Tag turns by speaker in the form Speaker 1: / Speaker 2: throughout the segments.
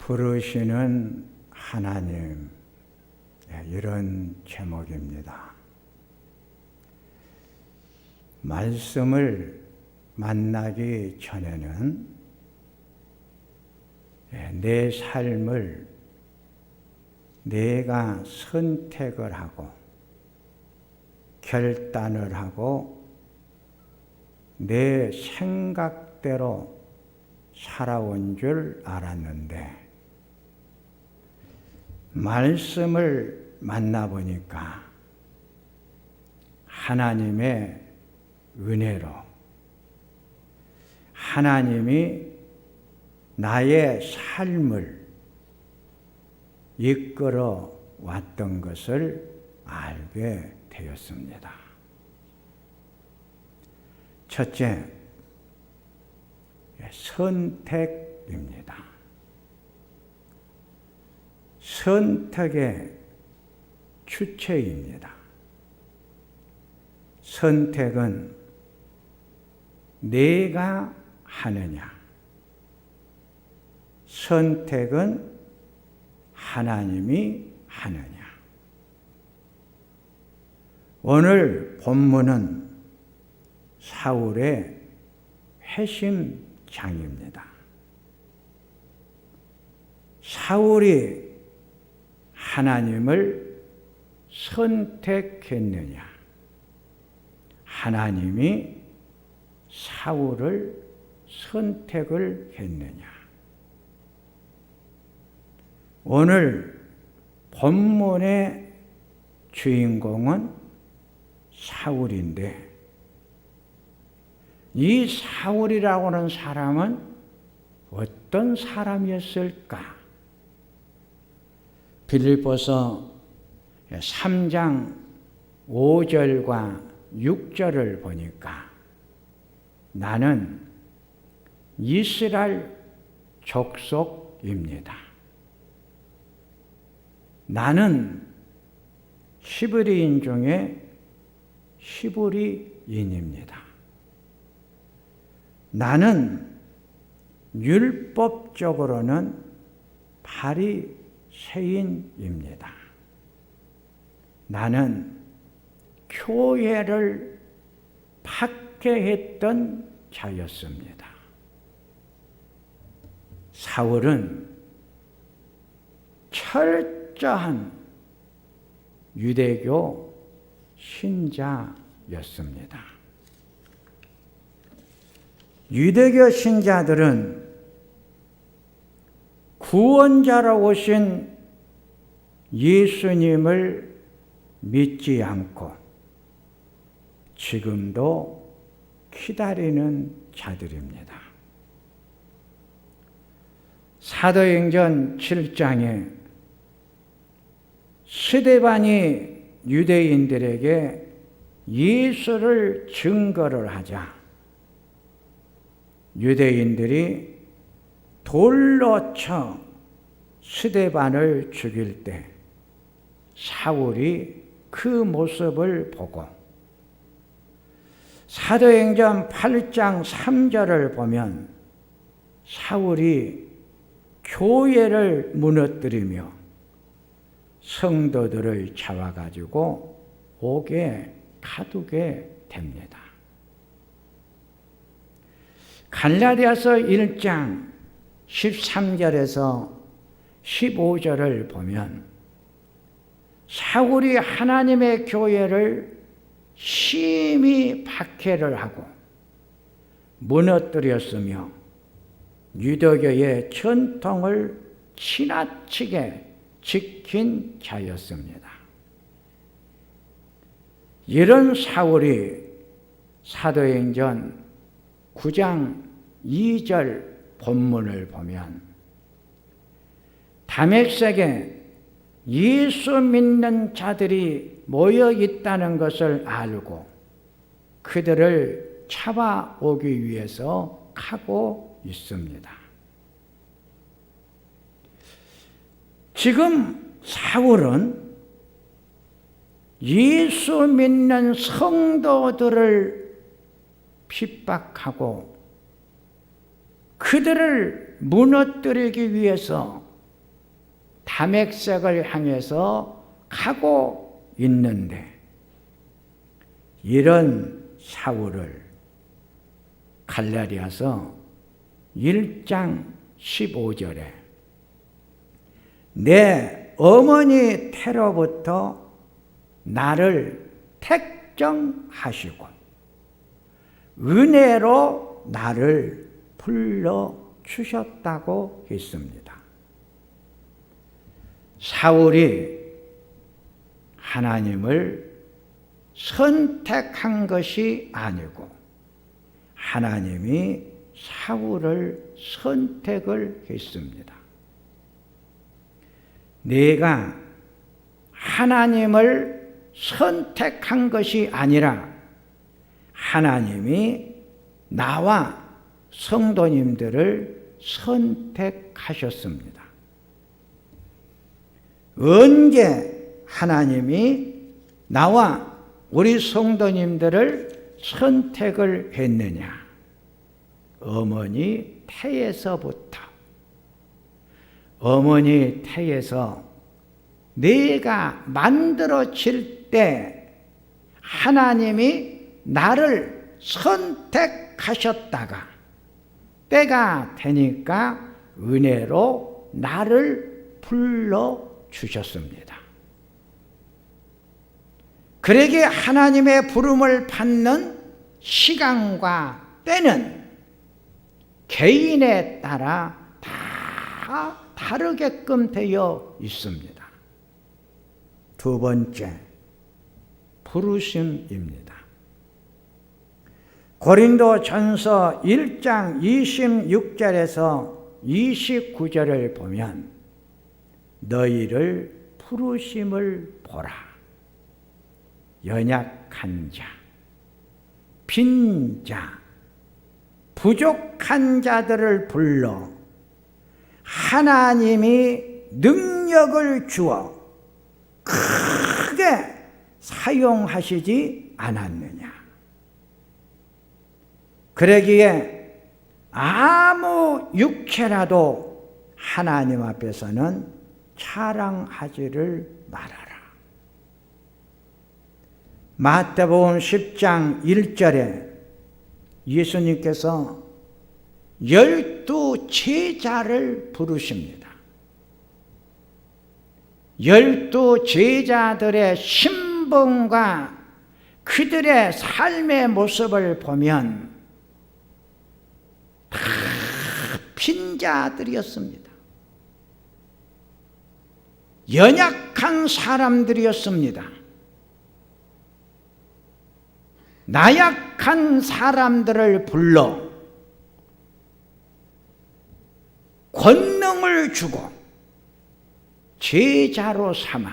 Speaker 1: 부르시는 하나님, 이런 제목입니다. 말씀을 만나기 전에는 내 삶을 내가 선택을 하고 결단을 하고 내 생각대로 살아온 줄 알았는데 말씀을 만나보니까 하나님의 은혜로 하나님이 나의 삶을 이끌어 왔던 것을 알게 되었습니다. 첫째, 선택입니다. 선택의 주체입니다. 선택은 내가 하느냐, 선택은 하나님이 하느냐. 오늘 본문은 사울의 회심장입니다. 사울이 하나님을 선택했느냐, 하나님이 사울을 선택을 했느냐. 오늘 본문의 주인공은 사울인데 이 사울이라고 하는 사람은 어떤 사람이었을까? 빌립보서 3장 5절과 6절을 보니까 나는 이스라엘 족속입니다. 나는 히브리인 중에 히브리인입니다. 나는 율법적으로는 바리새인입니다. 나는 교회를 박해했던 자였습니다. 사울은 철저한 유대교 신자였습니다. 유대교 신자들은 구원자로 오신 예수님을 믿지 않고 지금도 기다리는 자들입니다. 사도행전 7장에 스데반이 유대인들에게 예수를 증거를 하자 유대인들이 돌로 쳐 스데반을 죽일 때 사울이 그 모습을 보고 사도행전 8장 3절을 보면 사울이 교회를 무너뜨리며 성도들을 잡아가지고 옥에 가두게 됩니다. 갈라디아서 1장 13절에서 15절을 보면 사울이 하나님의 교회를 심히 박해를 하고 무너뜨렸으며 유대교의 전통을 지나치게 지킨 자였습니다. 이런 사울이 사도행전 9장 2절 본문을 보면 다메섹에 예수 믿는 자들이 모여 있다는 것을 알고 그들을 잡아오기 위해서 가고 있습니다. 지금 사울은 예수 믿는 성도들을 핍박하고 그들을 무너뜨리기 위해서 다메섹을 향해서 가고 있는데 이런 사울을 갈라디아서 1장 15절에 내 어머니 태로부터 나를 택정하시고 은혜로 나를 불러주셨다고 했습니다. 사울이 하나님을 선택한 것이 아니고 하나님이 사울을 선택을 했습니다. 내가 하나님을 선택한 것이 아니라 하나님이 나와 성도님들을 선택하셨습니다. 언제 하나님이 나와 우리 성도님들을 선택을 했느냐? 어머니 태에서부터. 어머니 태에서 내가 만들어질 때 하나님이 나를 선택하셨다가 때가 되니까 은혜로 나를 불러주셨습니다. 그러기에 하나님의 부름을 받는 시간과 때는 개인에 따라 다 다르게끔 되어 있습니다. 두 번째, 부르심입니다. 고린도전서 1장 26절에서 29절을 보면 너희를 부르심을 보라. 연약한 자, 빈 자, 부족한 자들을 불러 하나님이 능력을 주어 크게 사용하시지 않았느냐. 그러기에 아무 육체라도 하나님 앞에서는 자랑하지를 말아라. 마태복음 10장 1절에 예수님께서 12 제자를 부르십니다. 12 제자들의 신분과 그들의 삶의 모습을 보면 다 빈자들이었습니다. 연약한 사람들이었습니다. 나약한 사람들을 불러 권능을 주고 제자로 삼아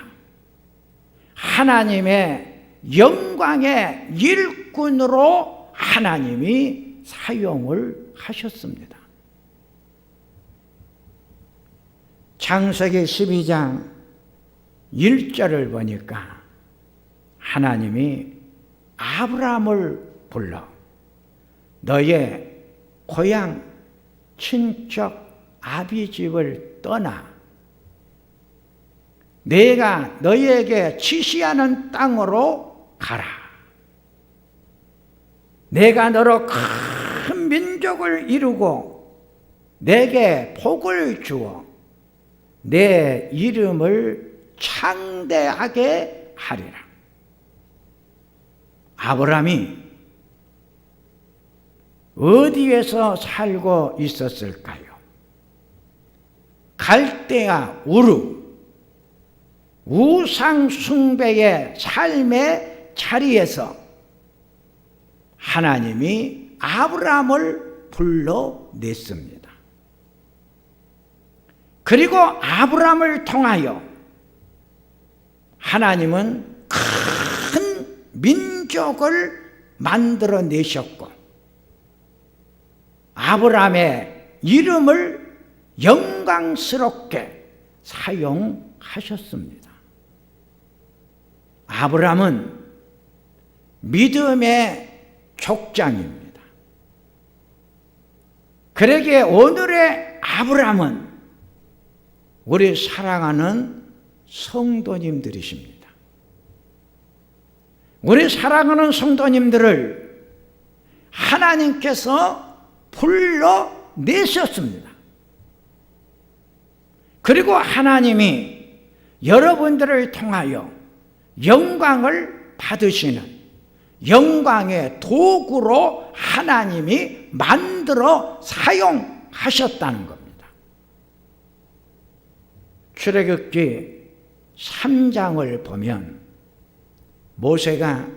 Speaker 1: 하나님의 영광의 일꾼으로 하나님이 사용을 하셨습니다. 창세기 12장 1절을 보니까 하나님이 아브라함을 불러 너의 고향 친척 아비집을 떠나 내가 너희에게 지시하는 땅으로 가라. 내가 너로 큰 민족을 이루고 내게 복을 주어 내 이름을 창대하게 하리라. 아브라함이 어디에서 살고 있었을까요? 갈대아 우르, 우상 숭배의 삶의 자리에서 하나님이 아브라함을 불러냈습니다. 그리고 아브라함을 통하여 하나님은 큰 민족을 만들어내셨고 아브라함의 이름을 영광스럽게 사용하셨습니다. 아브라함은 믿음의 족장입니다. 그러기에 오늘의 아브라함은 우리 사랑하는 성도님들이십니다. 우리 사랑하는 성도님들을 하나님께서 불러내셨습니다. 그리고 하나님이 여러분들을 통하여 영광을 받으시는 영광의 도구로 하나님이 만들어 사용하셨다는 겁니다. 출애굽기 3장을 보면 모세가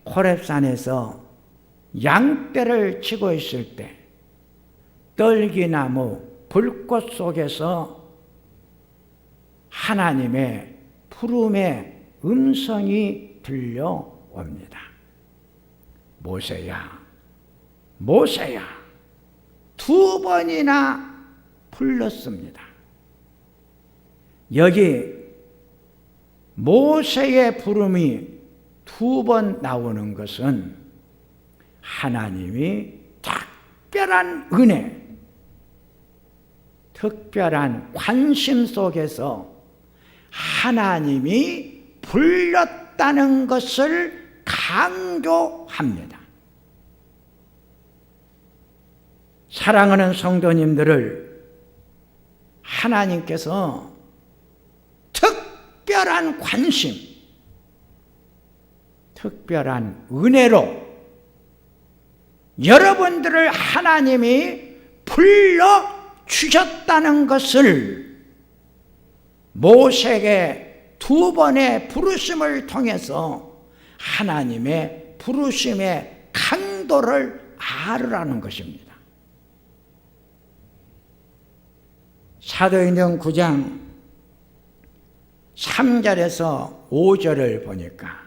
Speaker 1: 호렙산에서 양떼를 치고 있을 때 떨기나무 불꽃 속에서 하나님의 부름의 음성이 들려옵니다. 모세야, 모세야, 2번이나 불렀습니다. 여기 모세의 부름이 2번 나오는 것은 하나님이 특별한 은혜, 특별한 관심 속에서 하나님이 불렀다는 것을 강조합니다. 사랑하는 성도님들을 하나님께서 특별한 관심, 특별한 은혜로 여러분들을 하나님이 불러주셨다는 것을 모세에게 2번의 부르심을 통해서 하나님의 부르심의 강도를 알으라는 것입니다. 사도행전 9장 3절에서 5절을 보니까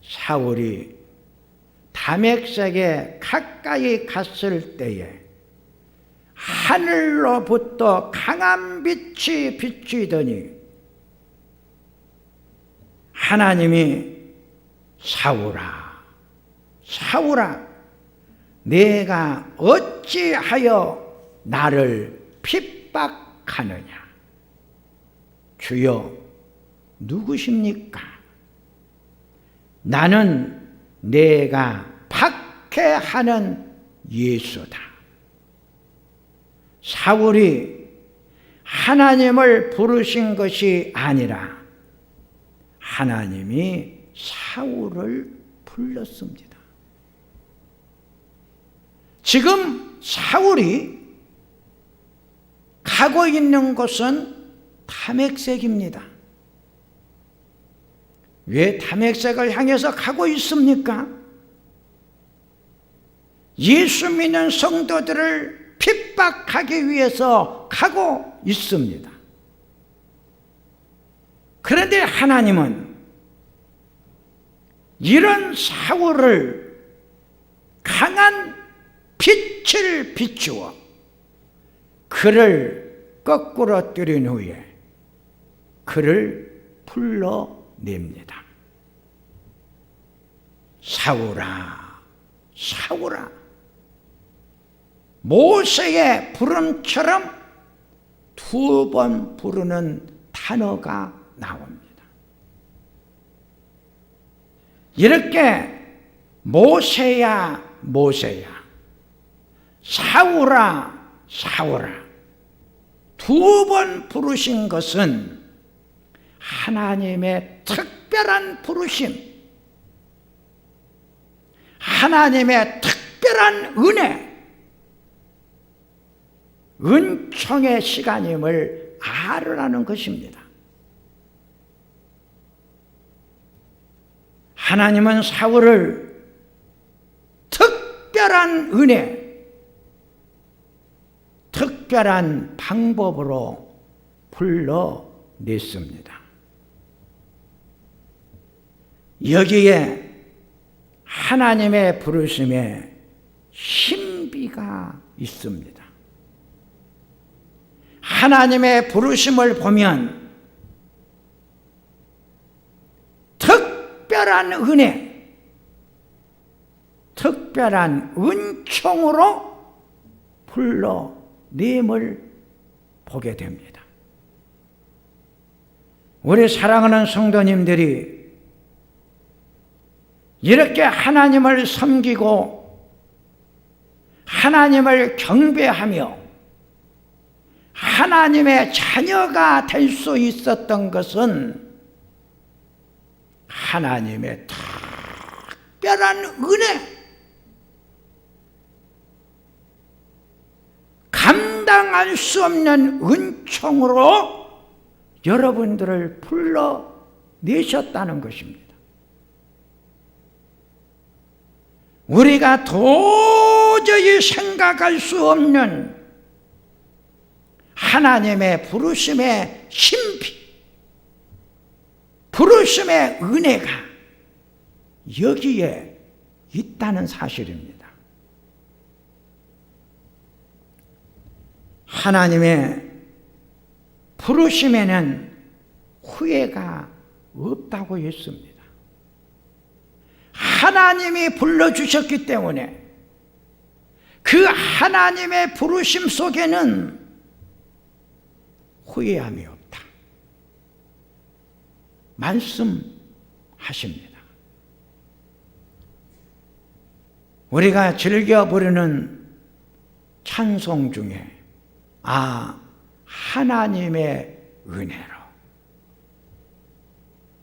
Speaker 1: 사울이 다메섹에 가까이 갔을 때에 하늘로부터 강한 빛이 비추더니 하나님이 사울아, 사울아, 내가 어찌하여 나를 핍박하느냐? 주여, 누구십니까? 나는 내가 박해하는 예수다. 사울이 하나님을 부르신 것이 아니라 하나님이 사울을 불렀습니다. 지금 사울이 가고 있는 곳은 다메섹입니다. 왜 다메섹을 향해서 가고 있습니까? 예수 믿는 성도들을 핍박하기 위해서 가고 있습니다. 그런데 하나님은 이런 사울을 강한 빛을 비추어 그를 거꾸로 뜨린 후에 그를 불러냅니다. 사울아, 사울아. 모세의 부름처럼 2번 부르는 단어가 나옵니다. 이렇게 모세야, 모세야, 사울아, 사울아 2번 부르신 것은 하나님의 특별한 부르심, 하나님의 특별한 은혜, 은총의 시간임을 알으라는 것입니다. 하나님은 사울을 특별한 은혜, 특별한 방법으로 불러냈습니다. 여기에 하나님의 부르심에 신비가 있습니다. 하나님의 부르심을 보면 특별한 은혜, 특별한 은총으로 불러냄을 보게 됩니다. 우리 사랑하는 성도님들이 이렇게 하나님을 섬기고 하나님을 경배하며 하나님의 자녀가 될 수 있었던 것은 하나님의 특별한 은혜, 감당할 수 없는 은총으로 여러분들을 불러내셨다는 것입니다. 우리가 도저히 생각할 수 없는 하나님의 부르심의 신비, 부르심의 은혜가 여기에 있다는 사실입니다. 하나님의 부르심에는 후회가 없다고 했습니다. 하나님이 불러주셨기 때문에 그 하나님의 부르심 속에는 후회함이 없다 말씀하십니다. 우리가 즐겨 부르는 찬송 중에 하나님의 은혜로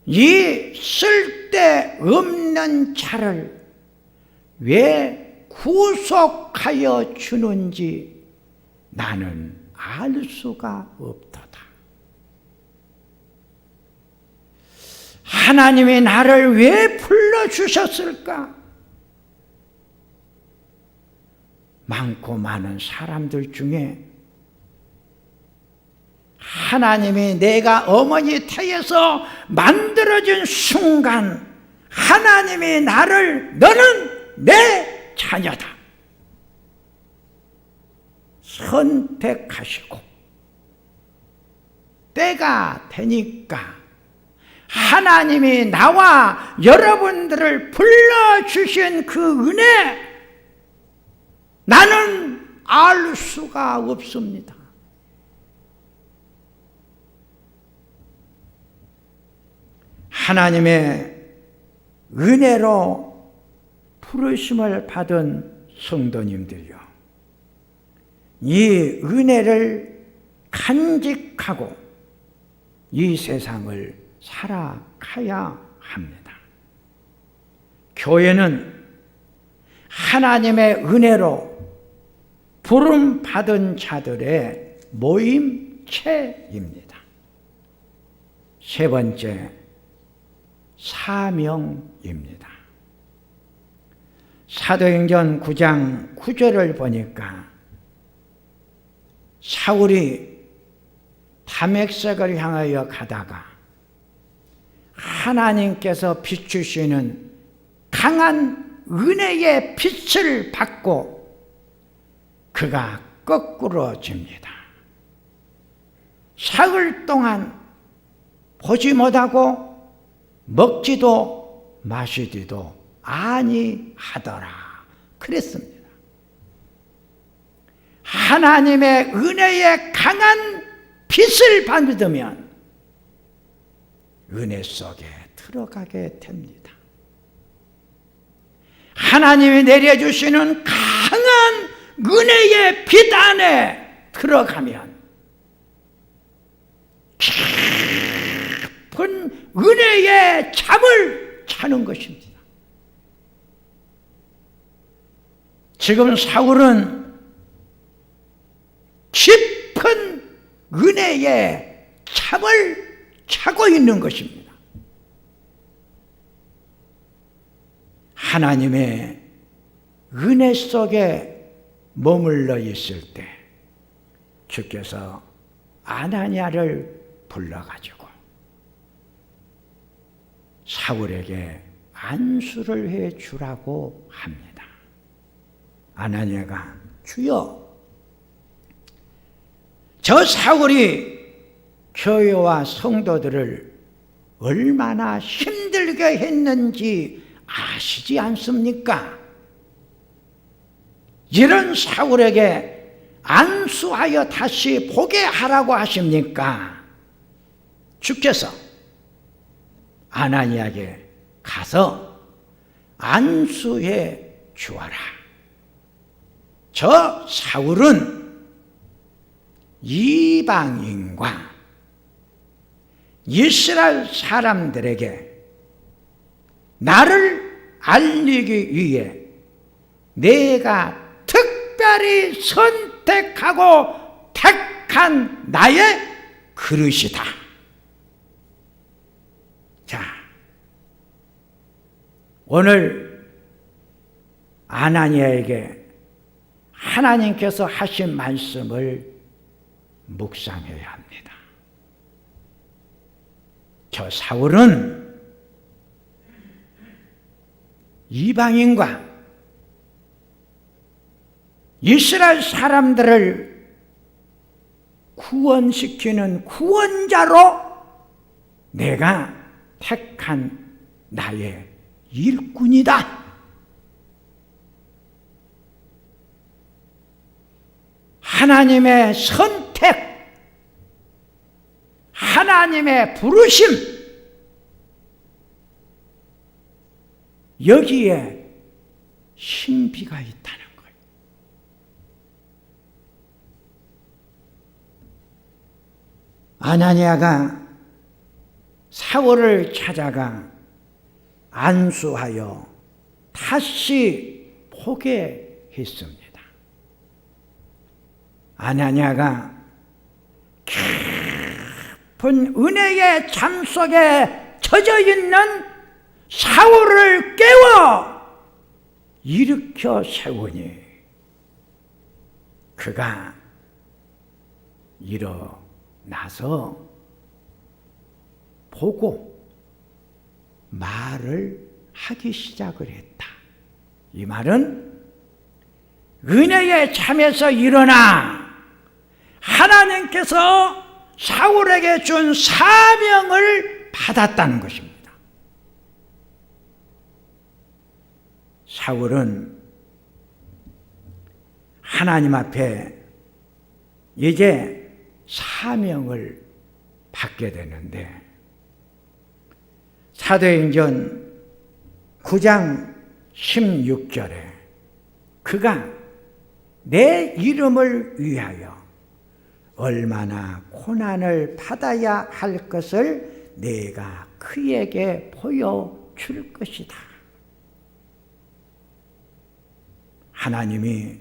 Speaker 1: 이 쓸데없는 자를 왜 구속하여 주는지 나는 알 수가 없도다. 하나님이 나를 왜 불러주셨을까? 많고 많은 사람들 중에 하나님이 내가 어머니 태에서 만들어진 순간 하나님이 나를 너는 내 자녀다 선택하시고 때가 되니까 하나님이 나와 여러분들을 불러주신 그 은혜 나는 알 수가 없습니다. 하나님의 은혜로 부르심을 받은 성도님들요, 이 은혜를 간직하고 이 세상을 살아가야 합니다. 교회는 하나님의 은혜로 부름 받은 자들의 모임체입니다. 세 번째, 사명입니다. 사도행전 9장 9절을 보니까 사울이 다메섹을 향하여 가다가 하나님께서 비추시는 강한 은혜의 빛을 받고 그가 거꾸러집니다. 사흘 동안 보지 못하고 먹지도 마시지도 아니하더라 그랬습니다. 하나님의 은혜의 강한 빛을 받으면 은혜 속에 들어가게 됩니다. 하나님이 내려주시는 강한 은혜의 빛 안에 들어가면 깊은 은혜의 잠을 자는 것입니다. 지금 사울은 깊은 은혜의 잠을 자고 있는 것입니다. 하나님의 은혜 속에 머물러 있을 때 주께서 아나니아를 불러가지고 사울에게 안수를 해 주라고 합니다. 아나니아가 주여, 저 사울이 교회와 성도들을 얼마나 힘들게 했는지 아시지 않습니까? 이런 사울에게 안수하여 다시 보게 하라고 하십니까? 주께서 아나니에게 가서 안수해 주어라. 저 사울은 이방인과 이스라엘 사람들에게 나를 알리기 위해 내가 특별히 선택하고 택한 나의 그릇이다. 자, 오늘 아나니아에게 하나님께서 하신 말씀을 묵상해야 합니다. 저 사울은 이방인과 이스라엘 사람들을 구원시키는 구원자로 내가 택한 나의 일꾼이다. 하나님의 선택, 하나님의 부르심, 여기에 신비가 있다는 거예요. 아나니아가 사울을 찾아가 안수하여 다시 포기했습니다. 아나니아가 깊은 은혜의 잠 속에 젖어 있는 사울을 깨워 일으켜 세우니 그가 일어나서 보고 말을 하기 시작을 했다. 이 말은 은혜의 잠에서 일어나 하나님께서 사울에게 준 사명을 받았다는 것입니다. 사울은 하나님 앞에 이제 사명을 받게 되는데 사도행전 9장 16절에 그가 내 이름을 위하여 얼마나 고난을 받아야 할 것을 내가 그에게 보여줄 것이다. 하나님이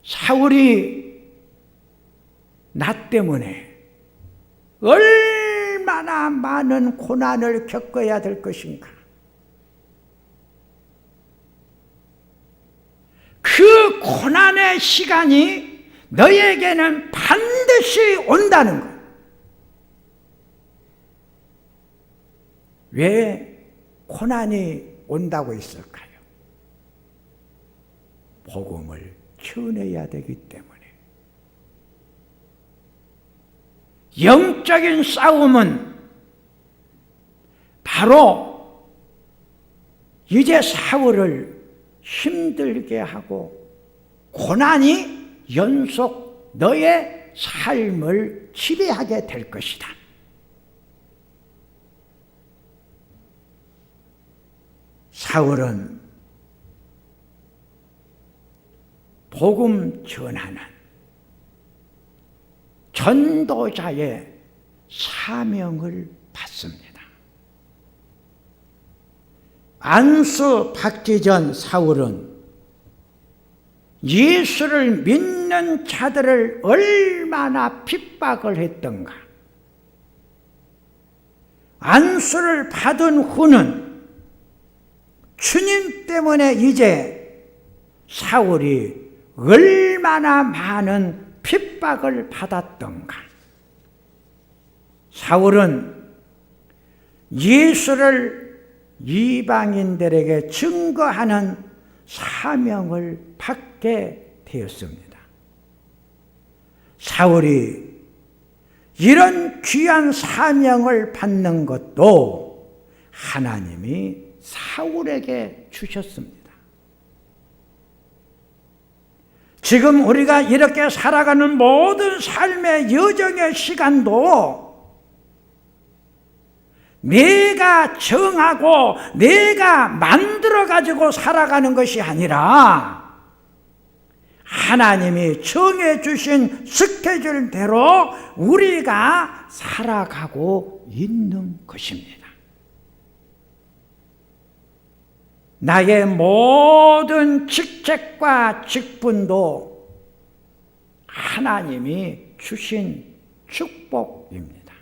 Speaker 1: 사울이 나 때문에 얼마나 많은 고난을 겪어야 될 것인가. 그 고난의 시간이 너에게는 반드시 온다는 것. 왜 고난이 온다고 했을까요? 복음을 전해야 되기 때문에. 영적인 싸움은 바로 이제 사울을 힘들게 하고 고난이 연속 너의 삶을 지배하게 될 것이다. 사울은 복음 전하는 전도자의 사명을 받습니다. 안수 받기 전 사울은 예수를 믿는 자들을 얼마나 핍박을 했던가. 안수를 받은 후는 주님 때문에 이제 사울이 얼마나 많은 핍박을 받았던가. 사울은 예수를 이방인들에게 증거하는 사명을 받게 되었습니다. 사울이 이런 귀한 사명을 받는 것도 하나님이 사울에게 주셨습니다. 지금 우리가 이렇게 살아가는 모든 삶의 여정의 시간도 내가 정하고 내가 만들어가지고 살아가는 것이 아니라 하나님이 정해주신 스케줄대로 우리가 살아가고 있는 것입니다. 나의 모든 직책과 직분도 하나님이 주신 축복입니다.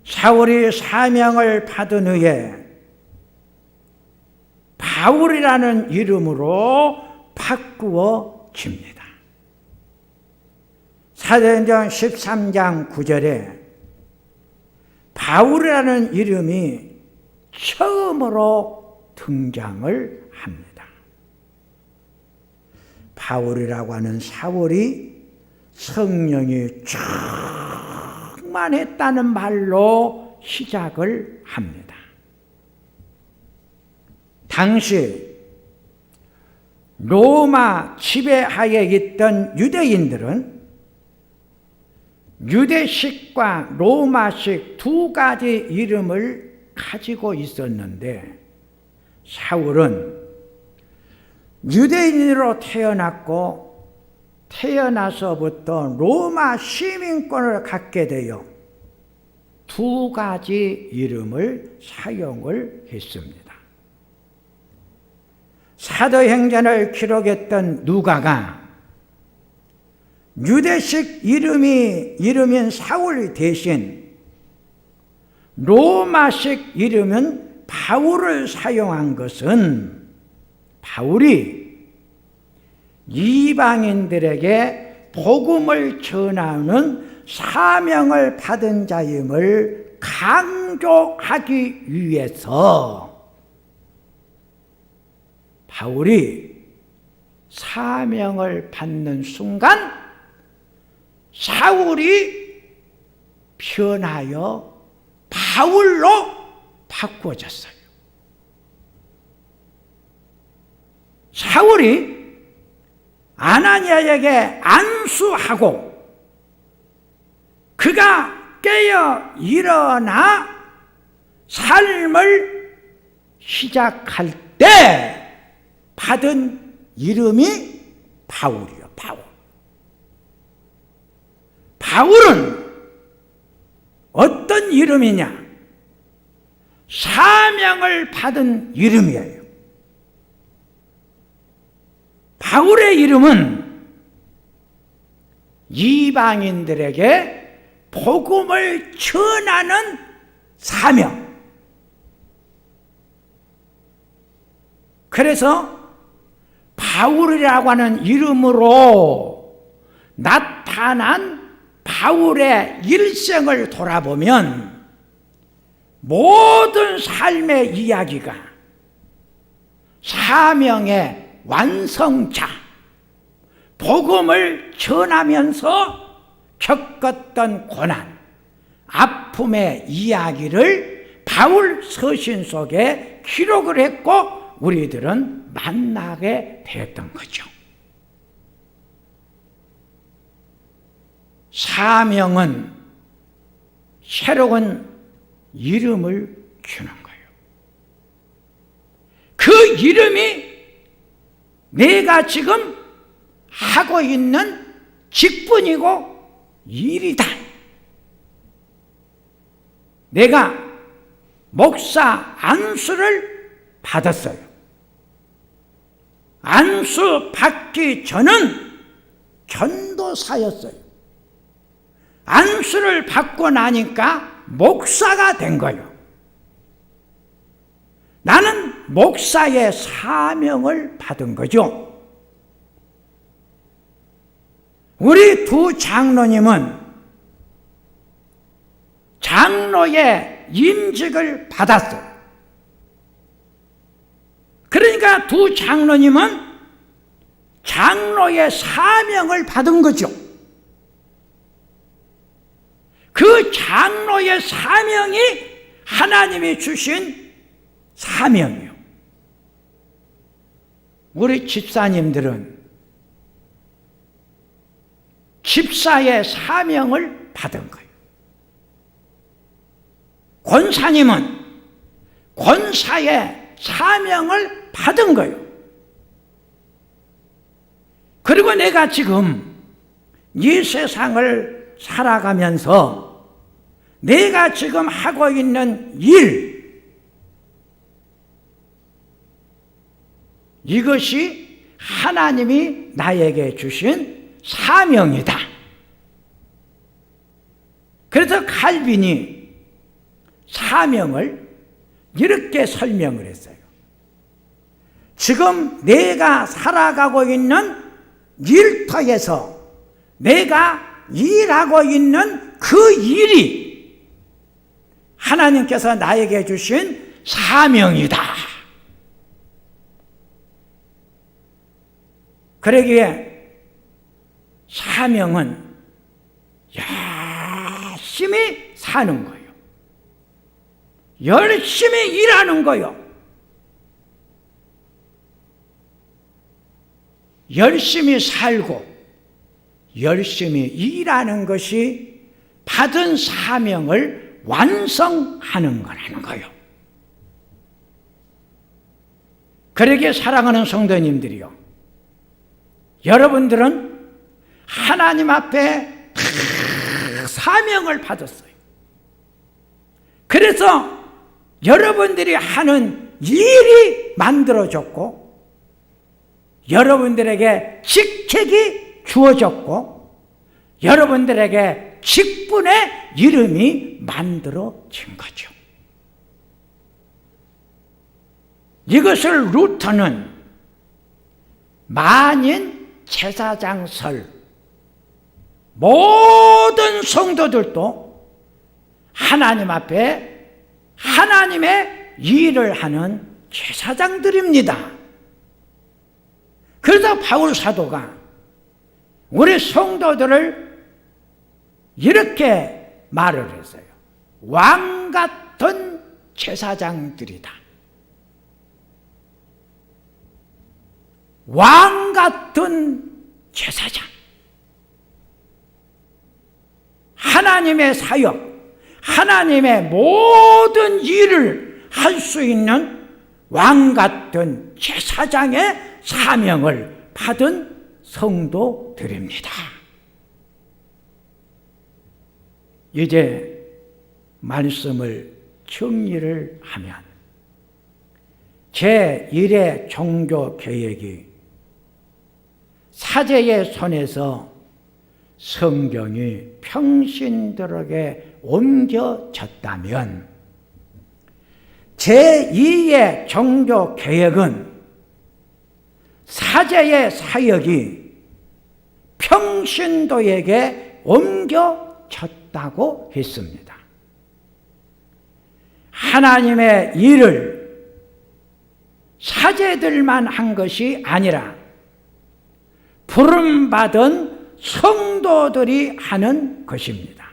Speaker 1: 사울이 사명을 받은 후에 바울이라는 이름으로 바꾸어집니다. 사도행전 13장 9절에 바울이라는 이름이 처음으로 등장을 합니다. 바울이라고 하는 사울이 성령이 충만했다는 말로 시작을 합니다. 당시 로마 지배하에 있던 유대인들은 유대식과 로마식 두 가지 이름을 가지고 있었는데 사울은 유대인으로 태어났고 태어나서부터 로마 시민권을 갖게 되어 두 가지 이름을 사용을 했습니다. 사도행전을 기록했던 누가가 유대식 이름인 사울 대신 로마식 이름은 바울을 사용한 것은 바울이 이방인들에게 복음을 전하는 사명을 받은 자임을 강조하기 위해서 바울이 사명을 받는 순간 사울이 변하여 바울로 바꾸어졌어요. 사울이 아나니아에게 안수하고 그가 깨어 일어나 삶을 시작할 때 받은 이름이 바울이요. 바울은 어떤 이름이냐? 사명을 받은 이름이에요. 바울의 이름은 이방인들에게 복음을 전하는 사명. 그래서 바울이라고 하는 이름으로 나타난 바울의 일생을 돌아보면 모든 삶의 이야기가 사명의 완성자, 복음을 전하면서 겪었던 고난, 아픔의 이야기를 바울 서신 속에 기록을 했고 우리들은 만나게 되었던 거죠. 사명은 새로운 이름을 주는 거예요. 그 이름이 내가 지금 하고 있는 직분이고 일이다. 내가 목사 안수를 받았어요. 안수 받기 전은 전도사였어요. 안수를 받고 나니까 목사가 된 거예요. 나는 목사의 사명을 받은 거죠. 우리 두 장로님은 장로의 임직을 받았어요. 그러니까 두 장로님은 장로의 사명을 받은 거죠. 그 장로의 사명이 하나님이 주신 사명이요. 우리 집사님들은 집사의 사명을 받은 거예요. 권사님은 권사의 사명을 받은 거예요. 그리고 내가 지금 이 세상을 살아가면서 내가 지금 하고 있는 일, 이것이 하나님이 나에게 주신 사명이다. 그래서 칼빈이 사명을 이렇게 설명을 했어요. 지금 내가 살아가고 있는 일터에서 내가 일하고 있는 그 일이 하나님께서 나에게 주신 사명이다. 그러기에 사명은 열심히 사는 거예요. 열심히 일하는 거예요. 열심히 살고 열심히 일하는 것이 받은 사명을 완성하는 거라는 거예요. 그러기에 사랑하는 성도님들이요, 여러분들은 하나님 앞에 사명을 받았어요. 그래서 여러분들이 하는 일이 만들어졌고 여러분들에게 직책이 주어졌고 여러분들에게 직분의 이름이 만들어진 거죠. 이것을 루터는 만인 제사장설, 모든 성도들도 하나님 앞에 하나님의 일을 하는 제사장들입니다. 그래서 바울 사도가 우리 성도들을 이렇게 말을 했어요. 왕 같은 제사장들이다. 왕 같은 제사장. 하나님의 사역, 하나님의 모든 일을 할 수 있는 왕 같은 제사장의 사명을 받은 성도들입니다. 이제 말씀을 정리를 하면 제1의 종교 개혁이 사제의 손에서 성경이 평신들에게 옮겨졌다면 제2의 종교 개혁은 사제의 사역이 평신도에게 옮겨졌다고 했습니다. 하나님의 일을 사제들만 한 것이 아니라 부름받은 성도들이 하는 것입니다.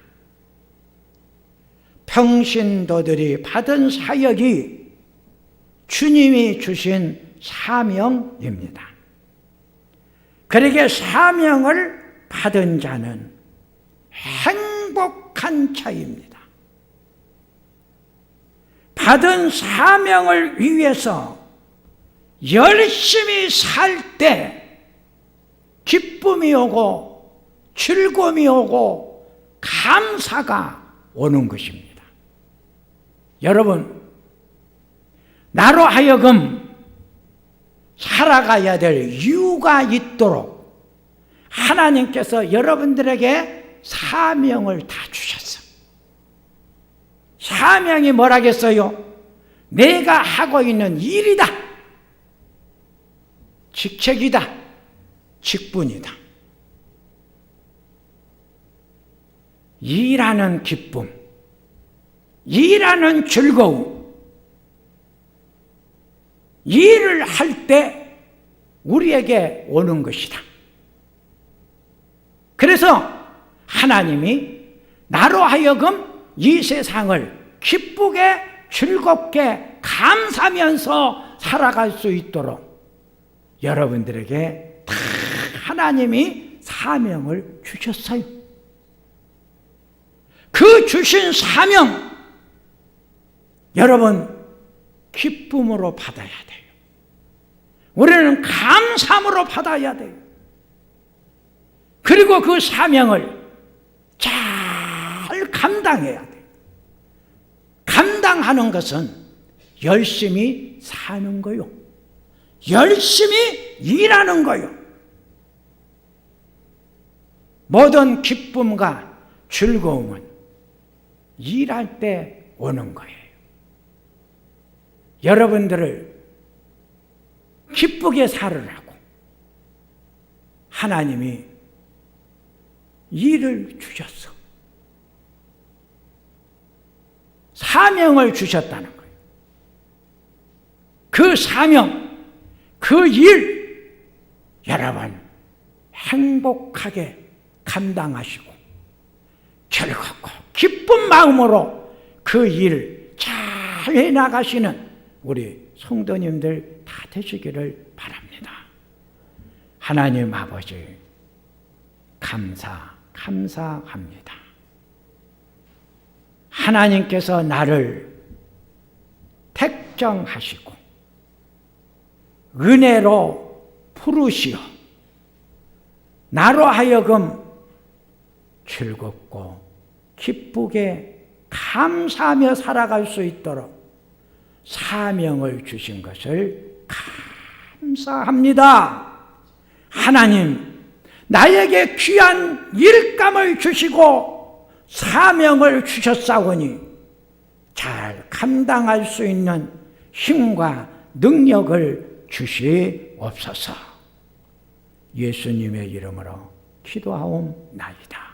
Speaker 1: 평신도들이 받은 사역이 주님이 주신 사명입니다. 그러기에 사명을 받은 자는 행복한 자입니다. 받은 사명을 위해서 열심히 살 때 기쁨이 오고 즐거움이 오고 감사가 오는 것입니다. 여러분, 나로 하여금 살아가야 될 이유가 있도록 하나님께서 여러분들에게 사명을 다 주셨어. 사명이 뭐라겠어요? 내가 하고 있는 일이다. 직책이다. 직분이다. 일하는 기쁨, 일하는 즐거움, 일을 할 때 우리에게 오는 것이다. 그래서 하나님이 나로 하여금 이 세상을 기쁘게 즐겁게 감사하면서 살아갈 수 있도록 여러분들에게 다 하나님이 사명을 주셨어요. 그 주신 사명, 여러분 기쁨으로 받아야 돼요. 우리는 감사함으로 받아야 돼요. 그리고 그 사명을 잘 감당해야 돼요. 감당하는 것은 열심히 사는 거요. 열심히 일하는 거요. 모든 기쁨과 즐거움은 일할 때 오는 거예요. 여러분들을 기쁘게 살으라고 하나님이 일을 주셨어. 사명을 주셨다는 거예요. 그 사명, 그 일, 여러분 행복하게 감당하시고 즐겁고 기쁜 마음으로 그 일을 잘 해나가시는 우리 성도님들 다 되시기를 바랍니다. 하나님 아버지 감사합니다. 하나님께서 나를 택정하시고 은혜로 부르시어 나로 하여금 즐겁고 기쁘게 감사하며 살아갈 수 있도록 사명을 주신 것을 감사합니다. 하나님, 나에게 귀한 일감을 주시고 사명을 주셨사오니 잘 감당할 수 있는 힘과 능력을 주시옵소서. 예수님의 이름으로 기도하옵나이다.